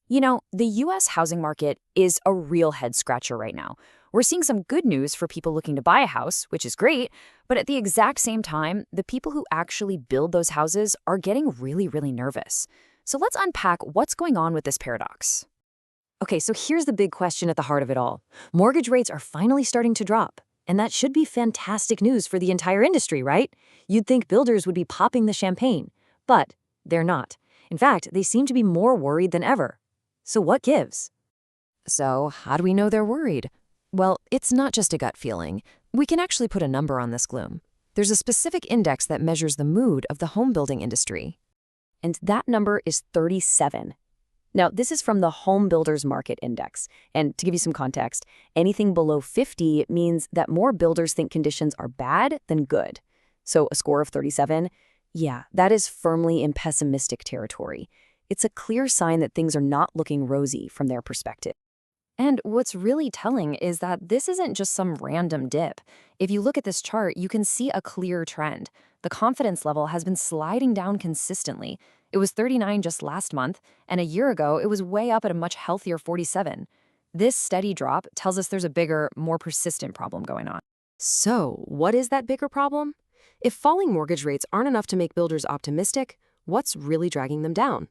The US housing market is a real head scratcher right now. We're seeing some good news for people looking to buy a house, which is great, but at the exact same time, the people who actually build those houses are getting really, really nervous. So let's unpack what's going on with this paradox. Okay, so here's the big question at the heart of it all. Mortgage rates are finally starting to drop, and that should be fantastic news for the entire industry, right? You'd think builders would be popping the champagne, but they're not. In fact, they seem to be more worried than ever. So what gives? So, how do we know they're worried? Well, it's not just a gut feeling. We can actually put a number on this gloom. There's a specific index that measures the mood of the home building industry. And that number is 37. Now, this is from the Homebuilders Market Index. And to give you some context, anything below 50 means that more builders think conditions are bad than good. So a score of 37, yeah, that is firmly in pessimistic territory. It's a clear sign that things are not looking rosy from their perspective. And what's really telling is that this isn't just some random dip. If you look at this chart, you can see a clear trend. The confidence level has been sliding down consistently. It was 39 just last month, and a year ago, it was way up at a much healthier 47. This steady drop tells us there's a bigger, more persistent problem going on. So, what is that bigger problem? If falling mortgage rates aren't enough to make builders optimistic, what's really dragging them down?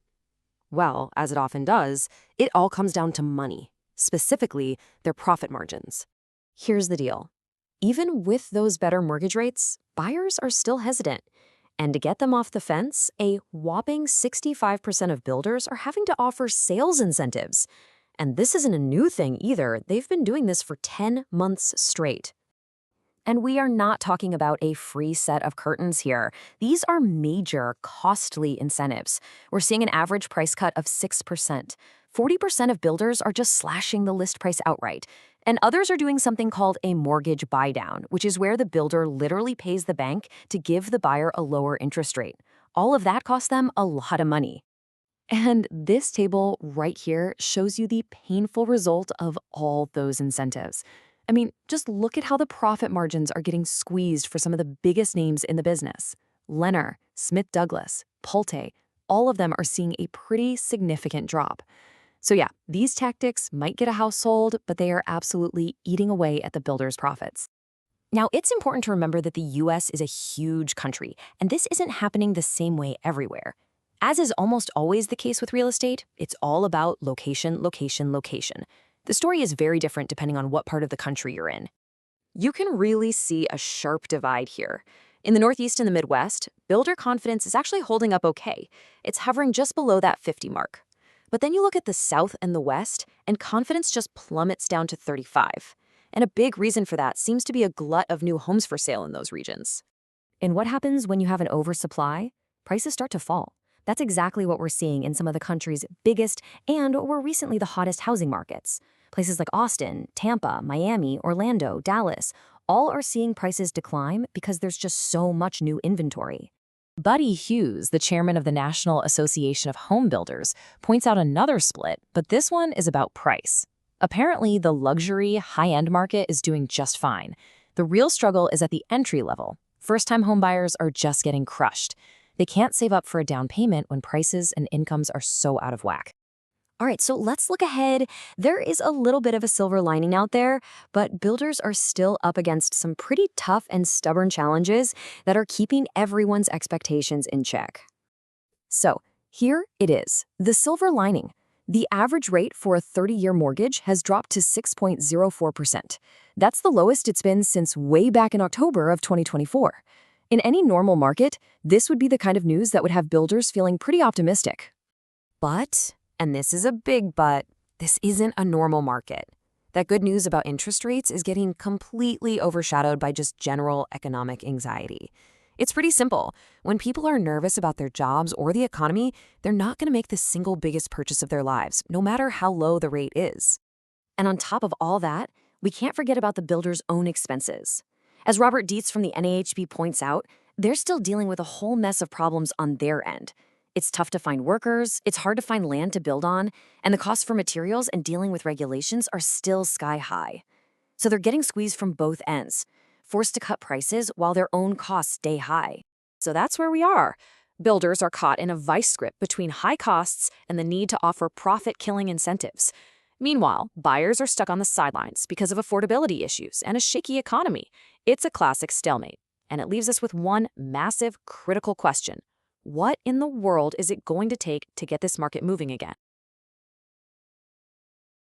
Well, as it often does, it all comes down to money, specifically their profit margins. Here's the deal. Even with those better mortgage rates, buyers are still hesitant. And to get them off the fence, a whopping 65% of builders are having to offer sales incentives. And this isn't a new thing either. They've been doing this for 10 months straight. And we are not talking about a free set of curtains here. These are major, costly incentives. We're seeing an average price cut of 6%. 40% of builders are just slashing the list price outright. And others are doing something called a mortgage buy-down, which is where the builder literally pays the bank to give the buyer a lower interest rate. All of that costs them a lot of money. And this table right here shows you the painful result of all those incentives. I mean, just look at how the profit margins are getting squeezed for some of the biggest names in the business. Lennar, Smith Douglas, Pulte, all of them are seeing a pretty significant drop. So yeah, these tactics might get a house sold, but they are absolutely eating away at the builder's profits. Now, it's important to remember that the US is a huge country, and this isn't happening the same way everywhere. As is almost always the case with real estate, it's all about location, location, location. The story is very different depending on what part of the country you're in. You can really see a sharp divide here. In the Northeast and the Midwest, builder confidence is actually holding up okay. It's hovering just below that 50 mark. But then you look at the South and the West, and confidence just plummets down to 35. And a big reason for that seems to be a glut of new homes for sale in those regions. And what happens when you have an oversupply? Prices start to fall. That's exactly what we're seeing in some of the country's biggest and or recently the hottest housing markets. Places like Austin, Tampa, Miami, Orlando, Dallas, all are seeing prices decline because there's just so much new inventory. Buddy Hughes, the chairman of the National Association of Home Builders, points out another split, but this one is about price. Apparently, the luxury, high-end market is doing just fine. The real struggle is at the entry level. First-time homebuyers are just getting crushed. They can't save up for a down payment when prices and incomes are so out of whack. All right, so let's look ahead. There is a little bit of a silver lining out there, but builders are still up against some pretty tough and stubborn challenges that are keeping everyone's expectations in check. So here it is, the silver lining. The average rate for a 30-year mortgage has dropped to 6.04%. That's the lowest it's been since way back in October of 2024. In any normal market, this would be the kind of news that would have builders feeling pretty optimistic. But, and this is a big but, this isn't a normal market. That good news about interest rates is getting completely overshadowed by just general economic anxiety. It's pretty simple. When people are nervous about their jobs or the economy, they're not going to make the single biggest purchase of their lives, no matter how low the rate is. And on top of all that, we can't forget about the builder's own expenses. As Robert Dietz from the NAHB points out, they're still dealing with a whole mess of problems on their end. It's tough to find workers, it's hard to find land to build on, and the costs for materials and dealing with regulations are still sky high. So they're getting squeezed from both ends, forced to cut prices while their own costs stay high. So that's where we are. Builders are caught in a vice grip between high costs and the need to offer profit-killing incentives. Meanwhile, buyers are stuck on the sidelines because of affordability issues and a shaky economy. It's a classic stalemate, and it leaves us with one massive, critical question. What in the world is it going to take to get this market moving again?